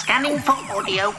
Scanning for audio.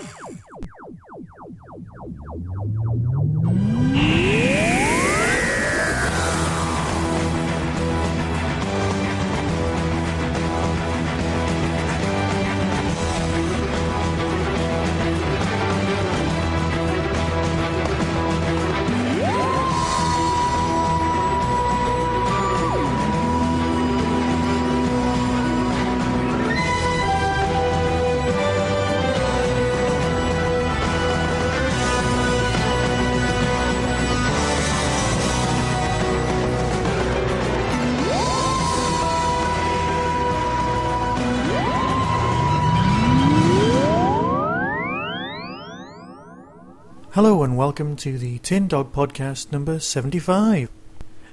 Hello and welcome to the Tin Dog Podcast number 75.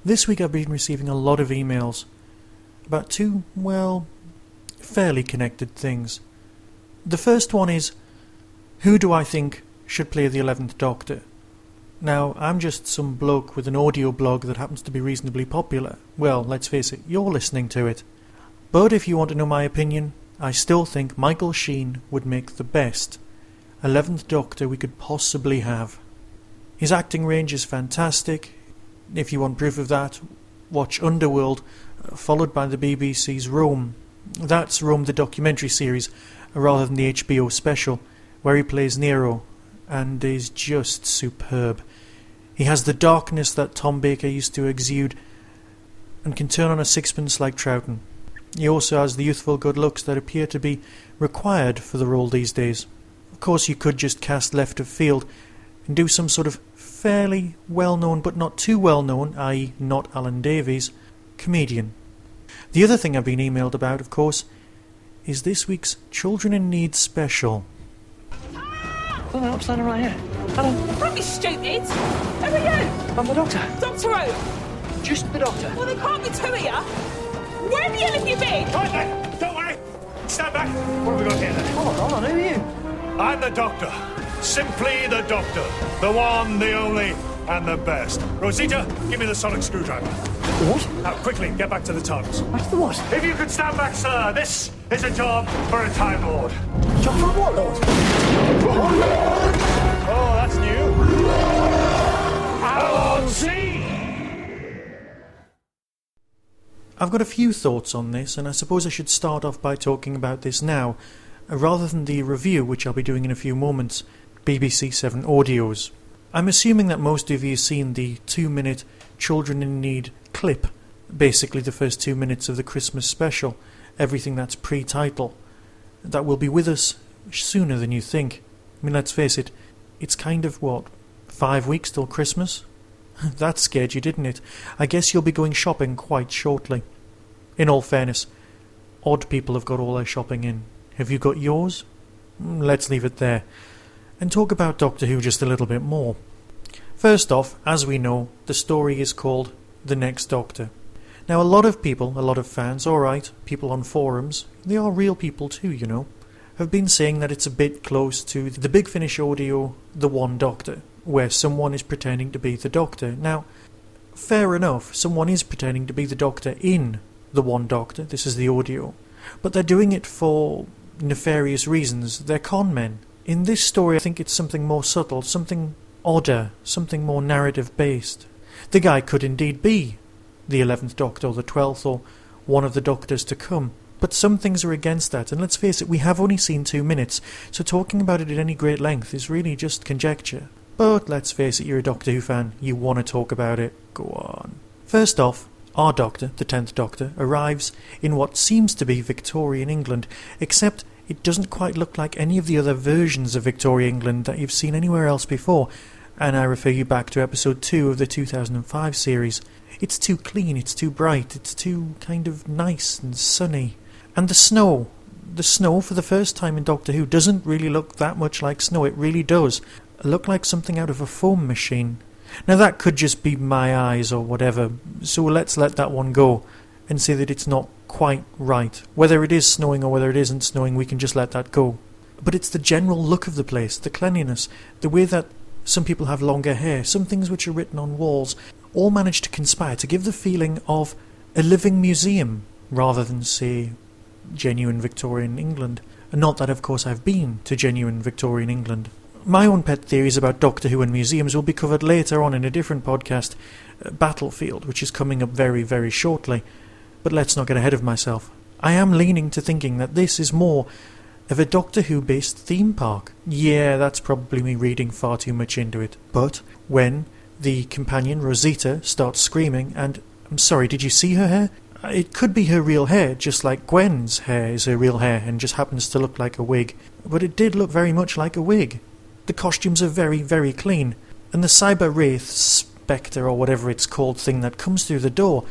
This week I've been receiving a lot of emails about two, well, fairly connected things. The first one is, who do I think should play the 11th Doctor? Now, I'm just some bloke with an audio blog that happens to be reasonably popular. Well, let's face it, you're listening to it. But if you want to know my opinion, I still think Michael Sheen would make the best 11th Doctor we could possibly have. His acting range is fantastic. If you want proof of that, watch Underworld, followed by the BBC's Rome. That's Rome the documentary series, rather than the HBO special, where he plays Nero, and is just superb. He has the darkness that Tom Baker used to exude, and can turn on a sixpence like Troughton. He also has the youthful good looks that appear to be required for the role these days. Of course, you could just cast left of field and do some sort of fairly well-known but not too well-known, i.e. not Alan Davies, comedian. The other thing I've been emailed about, of course, is this week's Children in Need special. Well, I'm standing right here. Hello. Don't be stupid! Who are you? I'm the doctor. Doctor who? Just the doctor. Well, there can't be two of you. Where the hell have you been? Right then, don't worry. Stand back. What have we got here then? Hold on, who are you? I'm the Doctor. Simply the Doctor. The one, the only, and the best. Rosita, give me the sonic screwdriver. What? Now, quickly, get back to the TARDIS. What's the what? If you could stand back, sir, this is a job for a Time Lord. Job for a what, Lord? Oh, that's new. Hello, see! I've got a few thoughts on this, and I suppose I should start off by talking about this now, rather than the review, which I'll be doing in a few moments, BBC 7 Audios. I'm assuming that most of you have seen the 2-minute Children in Need clip, basically the first 2 minutes of the Christmas special, everything that's pre-title, that will be with us sooner than you think. I mean, let's face it, it's kind of, 5 weeks till Christmas? That scared you, didn't it? I guess you'll be going shopping quite shortly. In all fairness, odd people have got all their shopping in. Have you got yours? Let's leave it there, and talk about Doctor Who just a little bit more. First off, as we know, the story is called The Next Doctor. Now, a lot of people, a lot of fans, alright, people on forums, they are real people too, you know, have been saying that it's a bit close to the Big Finish audio The One Doctor, where someone is pretending to be the Doctor. Now, fair enough, someone is pretending to be the Doctor in The One Doctor, this is the audio, but they're doing it for nefarious reasons. They're con men. In this story, I think it's something more subtle, something odder, something more narrative based. The guy could indeed be the 11th Doctor or the 12th or one of the Doctors to come, but some things are against that, and let's face it, we have only seen 2 minutes, so talking about it at any great length is really just conjecture. But let's face it, you're a Doctor Who fan, you want to talk about it, go on. First off, our Doctor, the 10th Doctor, arrives in what seems to be Victorian England, except it doesn't quite look like any of the other versions of Victorian England that you've seen anywhere else before, and I refer you back to episode 2 of the 2005 series. It's too clean, it's too bright, it's too kind of nice and sunny. And the snow for the first time in Doctor Who doesn't really look that much like snow, it really does look like something out of a foam machine. Now that could just be my eyes or whatever, so let's let that one go and say that it's not quite right. Whether it is snowing or whether it isn't snowing, we can just let that go. But it's the general look of the place, the cleanliness, the way that some people have longer hair, some things which are written on walls, all manage to conspire to give the feeling of a living museum rather than, say, genuine Victorian England. Not that, of course, I've been to genuine Victorian England. My own pet theories about Doctor Who and museums will be covered later on in a different podcast, Battlefield, which is coming up very, very shortly. But let's not get ahead of myself. I am leaning to thinking that this is more of a Doctor Who-based theme park. Yeah, that's probably me reading far too much into it. But when the companion, Rosita, starts screaming, and... I'm sorry, did you see her hair? It could be her real hair, just like Gwen's hair is her real hair and just happens to look like a wig. But it did look very much like a wig. The costumes are very, very clean. And the Cyber Wraith Spectre, or whatever it's called, thing that comes through the door,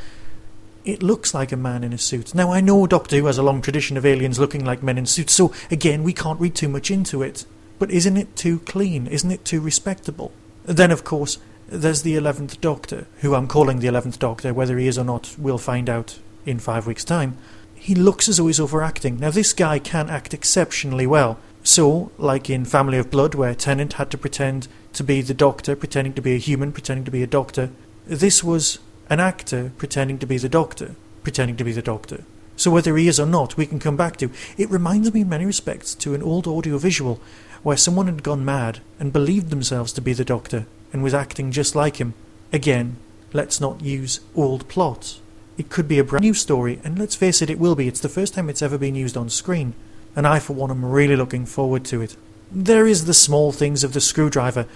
it looks like a man in a suit. Now, I know Doctor Who has a long tradition of aliens looking like men in suits, so, again, we can't read too much into it. But isn't it too clean? Isn't it too respectable? Then, of course, there's the 11th Doctor, who I'm calling the 11th Doctor. Whether he is or not, we'll find out in 5 weeks' time. He looks as though he's overacting. Now, this guy can act exceptionally well. So, like in Family of Blood, where Tennant had to pretend to be the Doctor, pretending to be a human, pretending to be a doctor, this was an actor pretending to be the Doctor, pretending to be the Doctor. So whether he is or not, we can come back to. It reminds me in many respects to an old audiovisual, where someone had gone mad and believed themselves to be the Doctor, and was acting just like him. Again, let's not use old plots. It could be a brand new story, and let's face it, it will be. It's the first time it's ever been used on screen, and I, for one, am really looking forward to it. There is the small things of the screwdriver.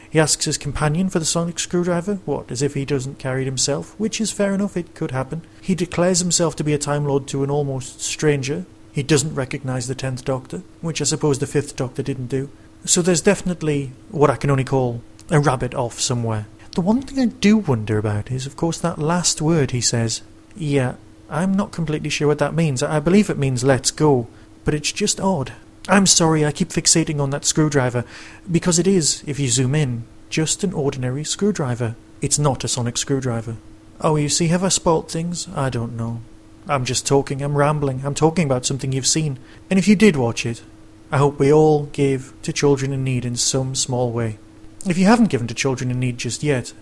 He asks his companion for the sonic screwdriver, what, as if he doesn't carry it himself, which is fair enough, it could happen. He declares himself to be a Time Lord to an almost stranger. He doesn't recognise the 10th Doctor, which I suppose the 5th Doctor didn't do. So there's definitely what I can only call a rabbit off somewhere. The one thing I do wonder about is, of course, that last word he says. Yeah, I'm not completely sure what that means. I believe it means let's go, but it's just odd. I'm sorry I keep fixating on that screwdriver, because it is, if you zoom in, just an ordinary screwdriver. It's not a sonic screwdriver. Oh, you see, have I spoilt things? I don't know. I'm just talking, I'm rambling, I'm talking about something you've seen. And if you did watch it, I hope we all give to children in need in some small way. If you haven't given to children in need just yet,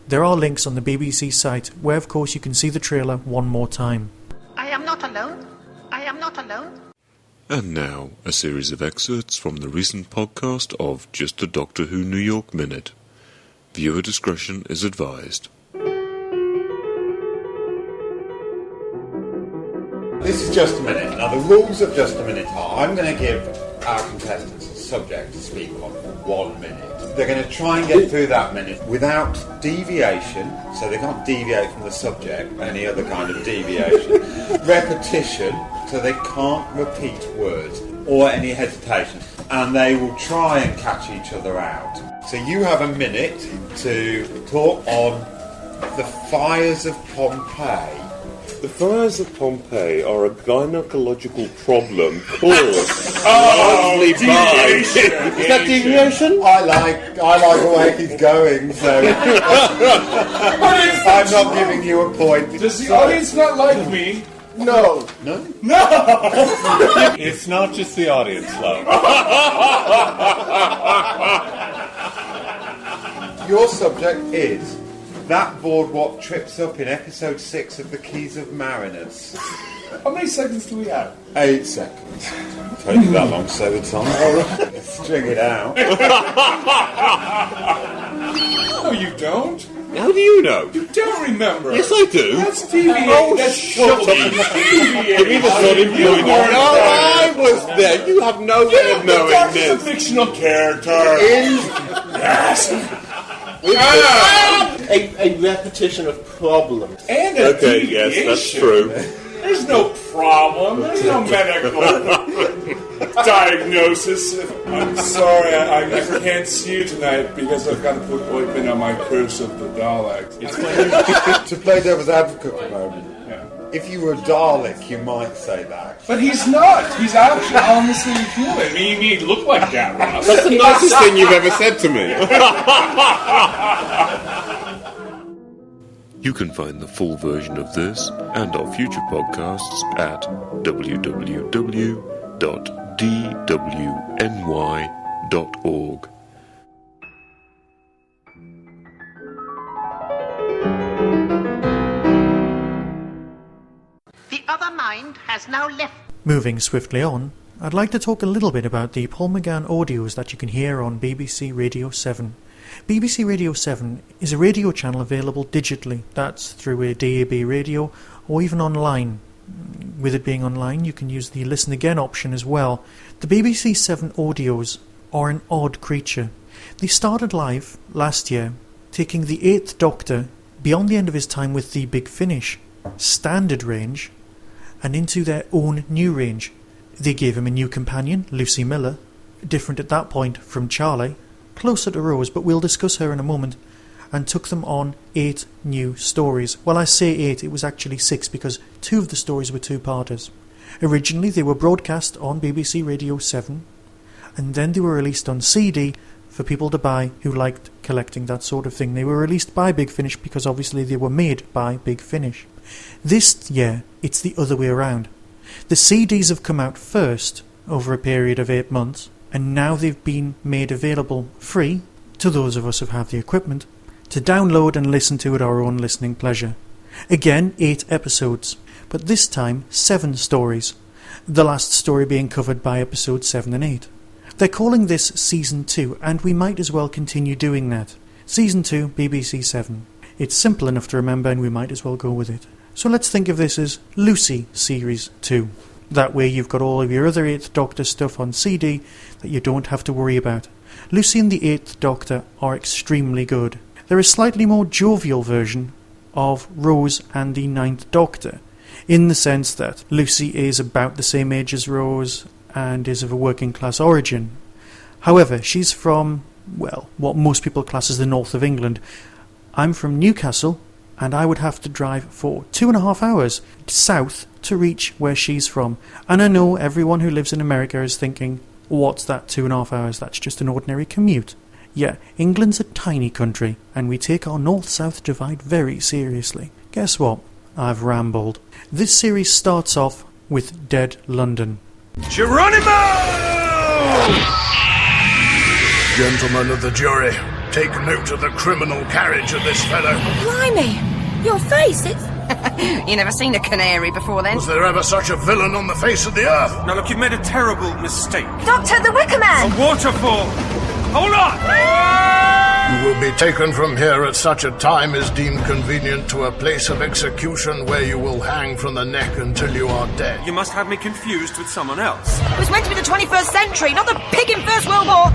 there are links on the BBC site where, of course, you can see the trailer one more time. I am not alone. I am not alone. And now, a series of excerpts from the recent podcast of Just a Doctor Who New York Minute. Viewer discretion is advised. This is Just a Minute. Now, the rules of Just a Minute are I'm going to give our contestants a subject to speak on for 1 minute. They're going to try and get through that minute without deviation, so they can't deviate from the subject, any other kind of deviation. Repetition, so they can't repeat words or any hesitation. And they will try and catch each other out. So you have a minute to talk on the fires of Pompeii. The fires of Pompeii are a gynecological problem caused largely by... Is that deviation? I like the way he's going, so I'm not giving you a point. Does the audience not like me? No. No? No! It's not just the audience, love. Your subject is that boardwalk trips up in episode 6 of The Keys of Mariners. How many seconds do we have? 8 seconds. Take you that long to say the time. Alright. String it out. No, you don't. How do you know? You don't remember. Yes, I do. That's deviation. Oh, That's shut up. totally deviation. Give me the sorting point. No, I was there. You have no way of knowing That's a this. fictional character. Yes. A repetition of problems. And a Okay, deviation. yes, that's true. There's no problem. There's no medical diagnosis. I'm sorry, I can't see you tonight because I've got to put ointment on my curse of the Daleks. To play devil's advocate for a moment, Yeah. if you were a Dalek, you might say that. But he's not. He's actually honestly human. He may look like that, Ross. That's the nicest thing you've ever said to me. You can find the full version of this and our future podcasts at www.dwny.org. The other mind has now left. Moving swiftly on, I'd like to talk a little bit about the Paul McGann audios that you can hear on BBC Radio 7. BBC Radio 7 is a radio channel available digitally. That's through a DAB radio or even online. With it being online, you can use the Listen Again option as well. The BBC 7 audios are an odd creature. They started live last year, taking the 8th Doctor beyond the end of his time with the Big Finish standard range and into their own new range. They gave him a new companion, Lucie Miller, different at that point from Charlie, closer to Rose, but we'll discuss her in a moment, and took them on 8 new stories. Well, I say 8, it was actually 6 because 2 of the stories were two-parters. Originally they were broadcast on BBC Radio 7, and then they were released on CD for people to buy who liked collecting that sort of thing. They were released by Big Finish because obviously they were made by Big Finish. This year, it's the other way around. The CDs have come out first over a period of 8 months, and now they've been made available free to those of us who have the equipment to download and listen to at our own listening pleasure. Again, 8 episodes, but this time 7 stories, the last story being covered by episodes 7 and 8. They're calling this Season 2, and we might as well continue doing that. Season 2, BBC 7. It's simple enough to remember and we might as well go with it. So let's think of this as Lucie Series 2. That way you've got all of your other 8th Doctor stuff on CD that you don't have to worry about. Lucie and the 8th Doctor are extremely good. They're a slightly more jovial version of Rose and the 9th Doctor, in the sense that Lucie is about the same age as Rose and is of a working class origin. However, she's from, well, what most people class as the north of England. I'm from Newcastle, and I would have to drive for 2.5 hours south to reach where she's from. And I know everyone who lives in America is thinking, what's that 2.5 hours? That's just an ordinary commute. Yeah, England's a tiny country, and we take our north-south divide very seriously. Guess what? I've rambled. This series starts off with Dead London. Geronimo! Gentlemen of the jury, take note of the criminal carriage of this fellow. Blimey! Your face, it's... You never seen a canary before then? Was there ever such a villain on the face of the earth? Now look, you've made a terrible mistake. Doctor, the Wicker Man! A waterfall! Hold on! You will be taken from here at such a time as deemed convenient to a place of execution where you will hang from the neck until you are dead. You must have me confused with someone else. It was meant to be the 21st century, not the pig in First World War!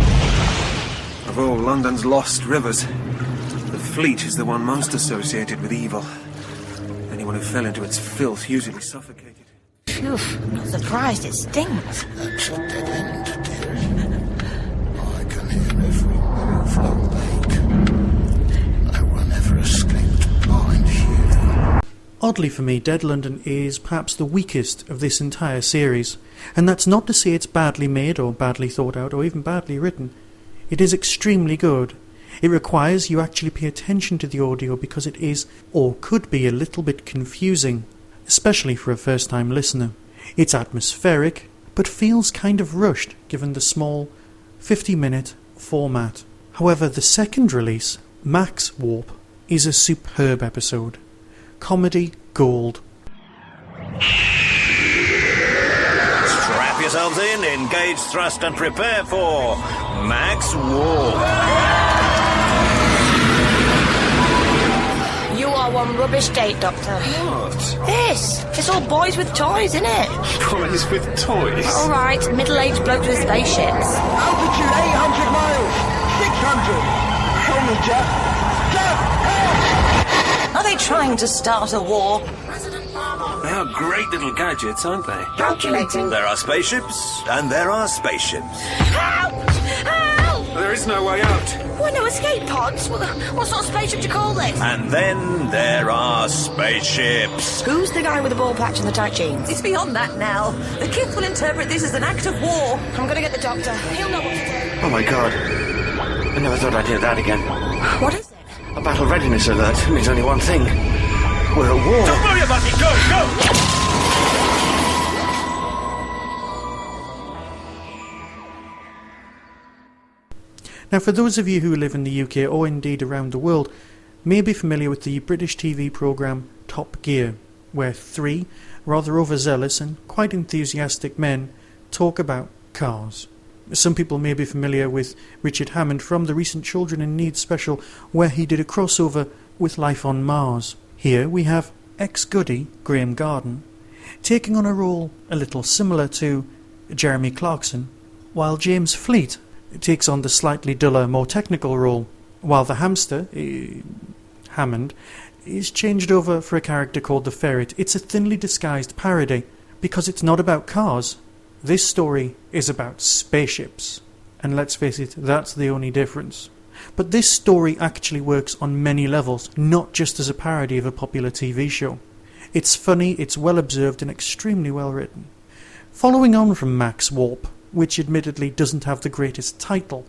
Of all London's lost rivers, the Fleet is the one most associated with evil. Anyone who fell into its filth usually suffocated. Phew, I'm not surprised, it stinks. That's a dead end, dearie. I can hear every move you make. No one ever escaped blind here. Oddly for me, Dead London is perhaps the weakest of this entire series, and that's not to say it's badly made or badly thought out or even badly written. It is extremely good. It requires you actually pay attention to the audio because it is, or could be, a little bit confusing, especially for a first-time listener. It's atmospheric, but feels kind of rushed given the small 50-minute format. However, the second release, Max Warp, is a superb episode. Comedy gold. Strap yourselves in, engage thrust and prepare for Max Warp. You are one rubbish date, Doctor. What? This! It's all boys with toys, isn't it? Boys with toys? Alright, middle-aged blokes with spaceships. Altitude 800 miles! 600! Show me, Jeff! Are they trying to start a war? They are great little gadgets, aren't they? Calculating. There are spaceships, and there are spaceships. Help! Help! There is no way out. What, no escape pods? What sort of spaceship do you call this? And then there are spaceships. Who's the guy with the ball patch and the tight jeans? It's beyond that now. The kids will interpret this as an act of war. I'm gonna get the doctor. He'll know what to do. Oh my god. I never thought I'd hear that again. What is it? A battle readiness alert means only one thing. We're at war. Don't worry about it, go! Now, for those of you who live in the UK or indeed around the world, may be familiar with the British TV programme Top Gear, where 3 rather overzealous and quite enthusiastic men talk about cars. Some people may be familiar with Richard Hammond from the recent Children in Need special, where he did a crossover with Life on Mars. Here we have ex-Goody, Graham Garden, taking on a role a little similar to Jeremy Clarkson, while James Fleet takes on the slightly duller, more technical role, while the hamster, Hammond, is changed over for a character called the Ferret. It's a thinly disguised parody, because it's not about cars. This story is about spaceships. And let's face it, that's the only difference. But this story actually works on many levels, not just as a parody of a popular TV show. It's funny, it's well observed, and extremely well written. Following on from Max Warp, which admittedly doesn't have the greatest title,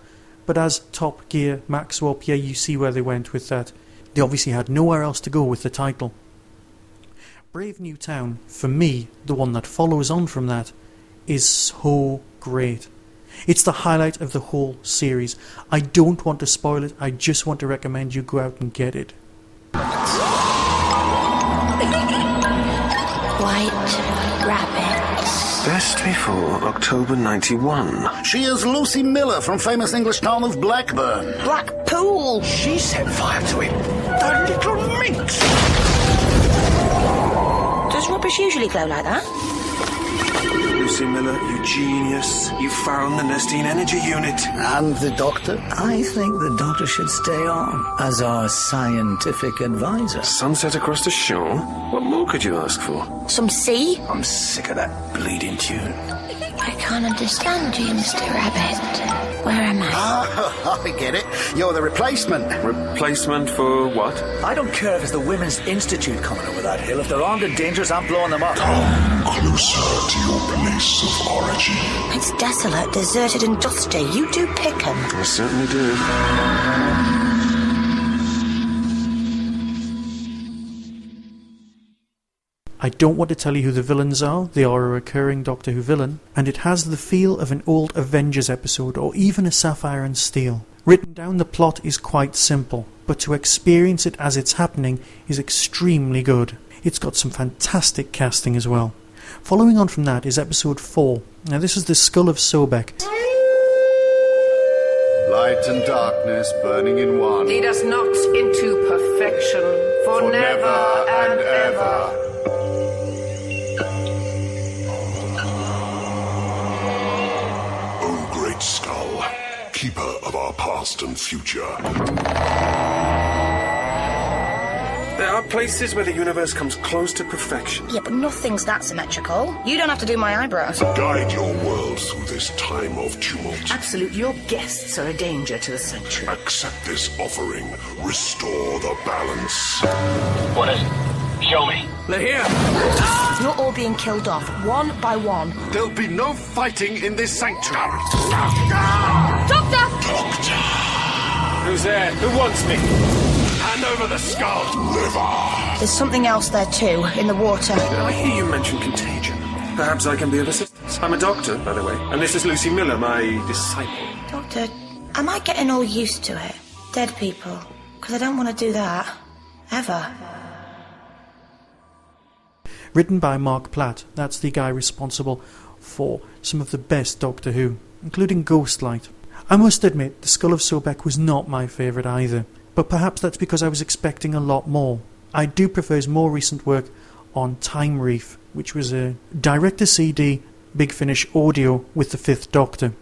but as Top Gear, Max Warp, yeah, you see where they went with that. They obviously had nowhere else to go with the title. Brave New Town, for me, the one that follows on from that, is so great. It's the highlight of the whole series. I don't want to spoil it, I just want to recommend you go out and get it. White Rabbit. Best before October 91. She is Lucie Miller from famous English town of Blackburn. Blackpool. She set fire to him. The little minx. Does rubbish usually glow like that? Lucie Miller, you genius. You found the Nestine Energy Unit. And the doctor? I think the doctor should stay on as our scientific advisor. Sunset across the shore? What more could you ask for? Some sea? I'm sick of that bleeding tune. I can't understand you, Mr. Rabbit. Where am I? Ah, I get it. You're the replacement. Replacement for what? I don't care if it's the Women's Institute coming over that hill. If they're armed and dangerous, I'm blowing them up. Come closer to your place of origin. It's desolate, deserted and dusty. You do pick 'em. I certainly do. I don't want to tell you who the villains are. They are a recurring Doctor Who villain, and it has the feel of an old Avengers episode or even a Sapphire and Steel. Written down, the plot is quite simple, but to experience it as it's happening is extremely good. It's got some fantastic casting as well. Following on from that is episode 4. Now this is the Skull of Sobek. Light and darkness burning in one. Lead us not into perfection, for never and ever. O great skull, keeper of our past and future. There are places where the universe comes close to perfection. Yeah, but nothing's that symmetrical. You don't have to do my eyebrows. Guide your world through this time of tumult. Absolute, your guests are a danger to the sanctuary. Accept this offering. Restore the balance. What is it? Show me. They're here. You're all being killed off, one by one. There'll be no fighting in this sanctuary. Doctor! Doctor! Who's there? Who wants me? Hand over the skull. Liver. There's something else there too, in the water. I hear you mention contagion. Perhaps I can be of assistance. I'm a doctor, by the way, and this is Lucie Miller, my disciple. Doctor, am I getting all used to it? Dead people. Because I don't want to do that. Ever. Written by Mark Platt, that's the guy responsible for some of the best Doctor Who, including Ghostlight. I must admit, The Skull of Sobek was not my favourite either, but perhaps that's because I was expecting a lot more. I do prefer his more recent work on Time Reef, which was a direct-to-CD Big Finish audio with the Fifth Doctor.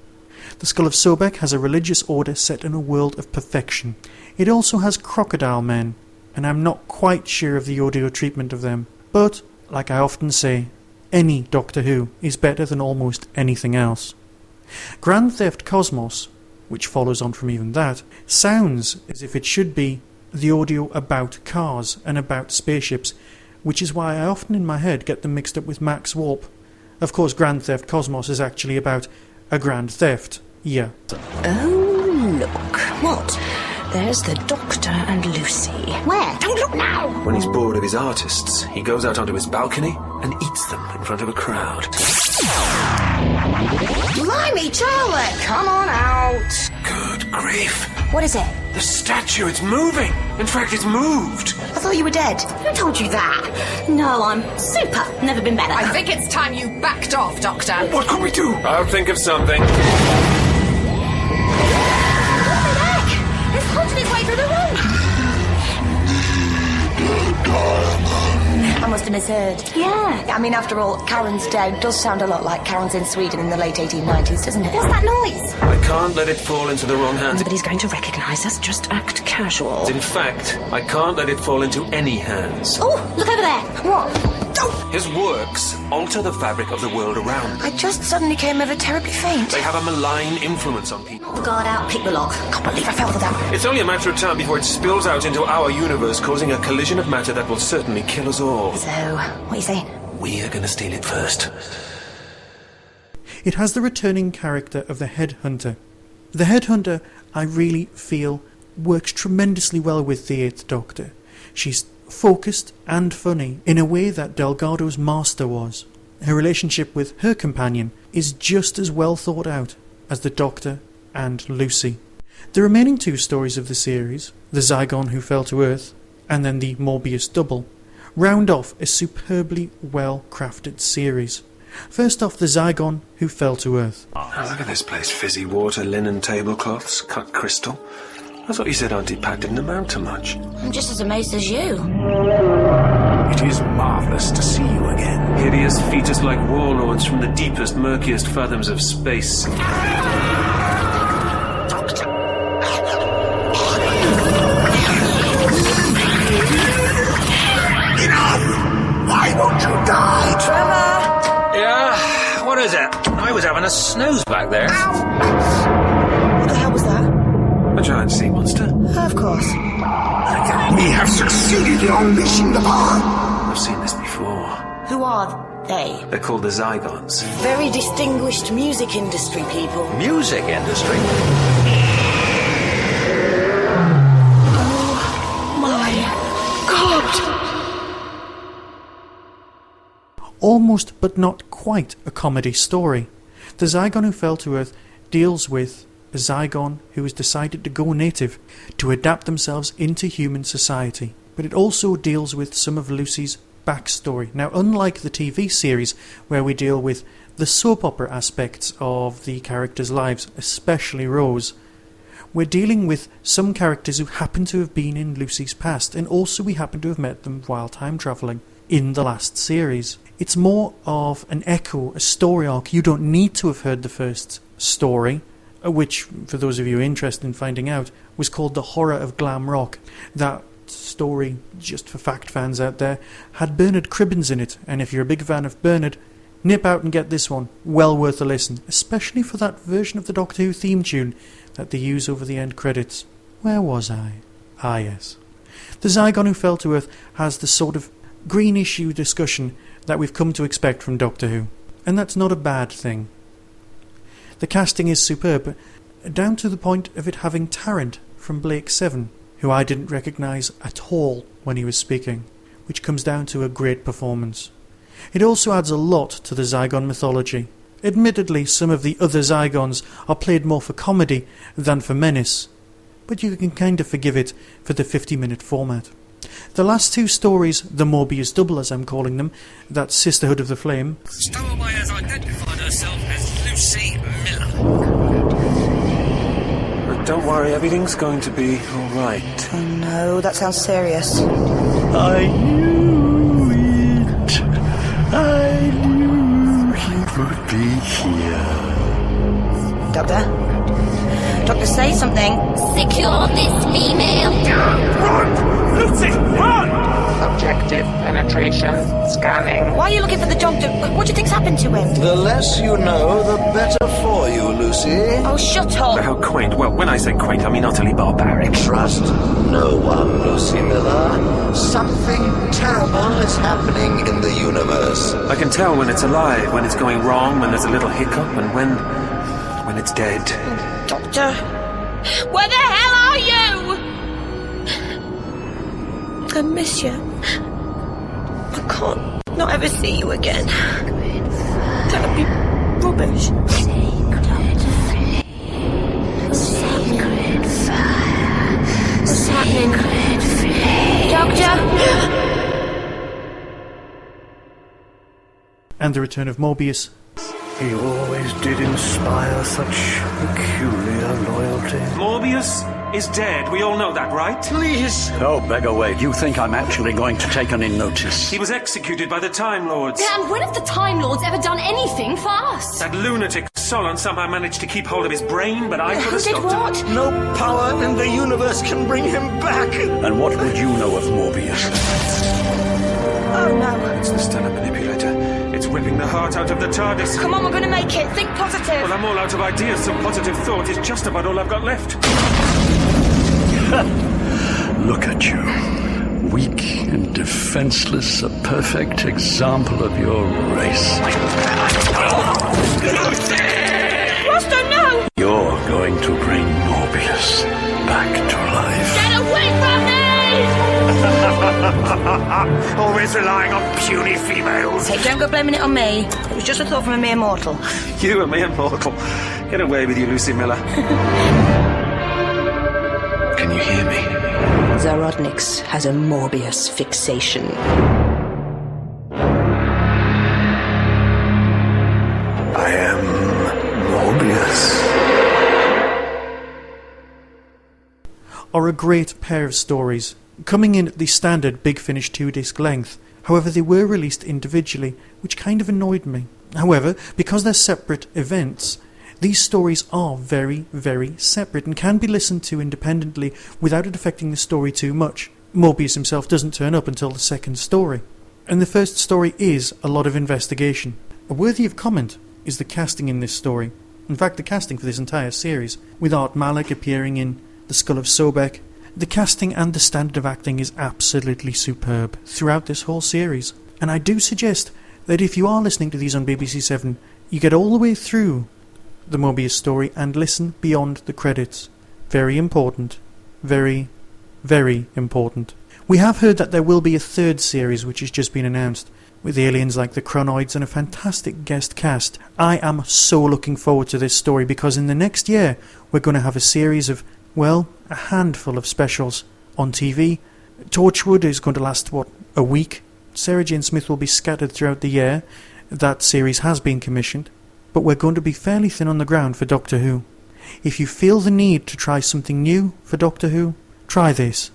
The Skull of Sobek has a religious order set in a world of perfection. It also has crocodile men, and I'm not quite sure of the audio treatment of them, but like I often say, any Doctor Who is better than almost anything else. Grand Theft Cosmos, which follows on from even that, sounds as if it should be the audio about cars and about spaceships, which is why I often in my head get them mixed up with Max Warp. Of course, Grand Theft Cosmos is actually about a grand theft, yeah. Oh, look. What? There's the Doctor and Lucie. Where? Don't look now! When he's bored of his artists, he goes out onto his balcony and eats them in front of a crowd. Blimey, Charlotte! Come on out! Good grief. What is it? The statue, it's moving. In fact, it's moved. I thought you were dead. Who told you that? No, I'm super. Never been better. I think it's time you backed off, Doctor. What could we do? I'll think of something. What the heck? It's punching its way through the room. I must have misheard. Yeah. I mean, after all, Karen's dead does sound a lot like Karen's in Sweden in the late 1890s, doesn't it? What's that noise? I can't let it fall into the wrong hands. Nobody's going to recognise us. Just act casual. In fact, I can't let it fall into any hands. Oh, look over there. What? His works alter the fabric of the world around. I just suddenly came over terribly faint. They have a malign influence on people. Knock the guard out, pick the lock. Can't believe I fell for that. It's only a matter of time before it spills out into our universe, causing a collision of matter that will certainly kill us all. So, what are you saying? We're gonna steal it first. It has the returning character of the Headhunter. The Headhunter, I really feel, works tremendously well with the Eighth Doctor. She's focused and funny in a way that Delgado's master was. Her relationship with her companion is just as well thought out as the Doctor and Lucie. The remaining two stories of the series, the Zygon Who Fell to Earth and then the Morbius Double, round off a superbly well-crafted series. First off, the Zygon Who Fell to Earth. Oh, look at this place. Fizzy water, linen tablecloths, cut crystal. I thought you said Auntie Pat didn't amount to much. I'm just as amazed as you. It is marvellous to see you again. Hideous fetus-like warlords from the deepest, murkiest fathoms of space. Enough! Why won't you die? Trevor! Yeah? What is it? I was having a snooze back there. Ow. What the hell was that? A giant sea monster? Of course. We have succeeded in unleashing the power. I've seen this before. Who are they? They're called the Zygons. Very distinguished music industry people. Music industry? Oh my God! Almost but not quite a comedy story. The Zygon Who Fell to Earth deals with a Zygon who has decided to go native to adapt themselves into human society. But it also deals with some of Lucie's backstory. Now, unlike the TV series, where we deal with the soap opera aspects of the characters' lives, especially Rose, we're dealing with some characters who happen to have been in Lucie's past, and also we happen to have met them while time travelling in the last series. It's more of an echo, a story arc. You don't need to have heard the first story, which, for those of you interested in finding out, was called The Horror of Glam Rock. That story, just for fact fans out there, had Bernard Cribbins in it, and if you're a big fan of Bernard, nip out and get this one. Well worth a listen, especially for that version of the Doctor Who theme tune that they use over the end credits. Where was I? Ah, yes. The Zygon Who Fell to Earth has the sort of green issue discussion that we've come to expect from Doctor Who, and that's not a bad thing. The casting is superb, down to the point of it having Tarrant from Blake 7, who I didn't recognise at all when he was speaking, which comes down to a great performance. It also adds a lot to the Zygon mythology. Admittedly, some of the other Zygons are played more for comedy than for menace, but you can kind of forgive it for the 50-minute format. The last two stories, the Morbius Double as I'm calling them, that Sisterhood of the Flame... Stowaway has identified herself as Lucie Miller. But don't worry, everything's going to be alright. Oh no, that sounds serious. I knew it. I knew he would be here. Doctor? Doctor, say something. Secure this female. Run! Lucie, run! Objective penetration scanning. Why are you looking for the doctor? What do you think's happened to him? The less you know, the better for you, Lucy. Oh, shut up. How quaint. Well, when I say quaint, I mean utterly barbaric. Trust no one, Lucy Miller. Something terrible is happening in the universe. I can tell when it's alive, when it's going wrong, when there's a little hiccup, and when it's dead. Doctor? Where the hell are you? I miss you. I can't not ever see you again. That'd be rubbish. Sacred fire. and the return of Morbius. He always did inspire such peculiar loyalty. Morbius is dead. We all know that, right? Please! Oh, beg away. Do you think I'm actually going to take any notice? He was executed by the Time Lords. Yeah, and when have the Time Lords ever done anything for us? That lunatic Solon somehow managed to keep hold of his brain, but I could have stopped what? him. No power in the universe can bring him back! And what would you know of Morbius? Oh no. It's the Stellar Manipulator. It's ripping the heart out of the TARDIS. Come on, we're gonna make it. Think positive. Well, I'm all out of ideas, so positive thought is just about all I've got left. Look at you. Weak and defenseless, a perfect example of your race. Roscoe, no! You're going to bring Morbius back to life. Get away from me! Always relying on puny females. Hey, don't go blaming it on me. It was just a thought from a mere mortal. You and me and mortal. Get away with you, Lucie Miller. Can you hear me? Zarodnix has a Morbius fixation. I am Morbius. Are a great pair of stories, coming in at the standard Big Finish 2-disc length. However, they were released individually, which kind of annoyed me. However, because they're separate events, these stories are very, very separate and can be listened to independently without it affecting the story too much. Morbius himself doesn't turn up until the second story. And the first story is a lot of investigation. Worthy of comment is the casting in this story. In fact, the casting for this entire series, with Art Malik appearing in The Skull of Sobek. The casting and the standard of acting is absolutely superb throughout this whole series. And I do suggest that if you are listening to these on BBC 7, you get all the way through the Morbius story and listen beyond the credits. Very important. Very, very important. We have heard that there will be a third series which has just been announced, with aliens like the Chronoids and a fantastic guest cast. I am so looking forward to this story because in the next year we're going to have a series of, well, a handful of specials on TV. Torchwood is going to last, a week? Sarah Jane Smith will be scattered throughout the year. That series has been commissioned. But we're going to be fairly thin on the ground for Doctor Who. If you feel the need to try something new for Doctor Who, try this.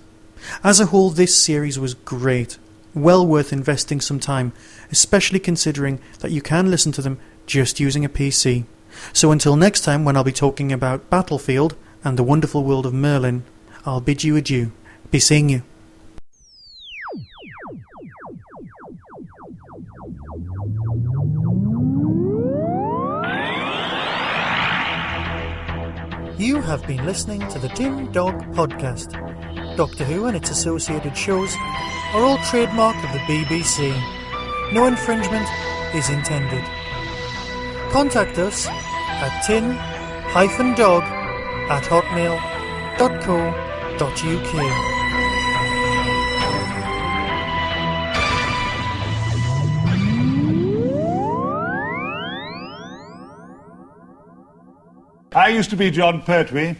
As a whole, this series was great. Well worth investing some time, especially considering that you can listen to them just using a PC. So until next time, when I'll be talking about Battlefield and the wonderful world of Merlin, I'll bid you adieu. Be seeing you. You have been listening to the Tin Dog Podcast. Doctor Who and its associated shows are all trademark of the BBC. No infringement is intended. Contact us at tin-dog@hotmail.co.uk. I used to be John Pertwee.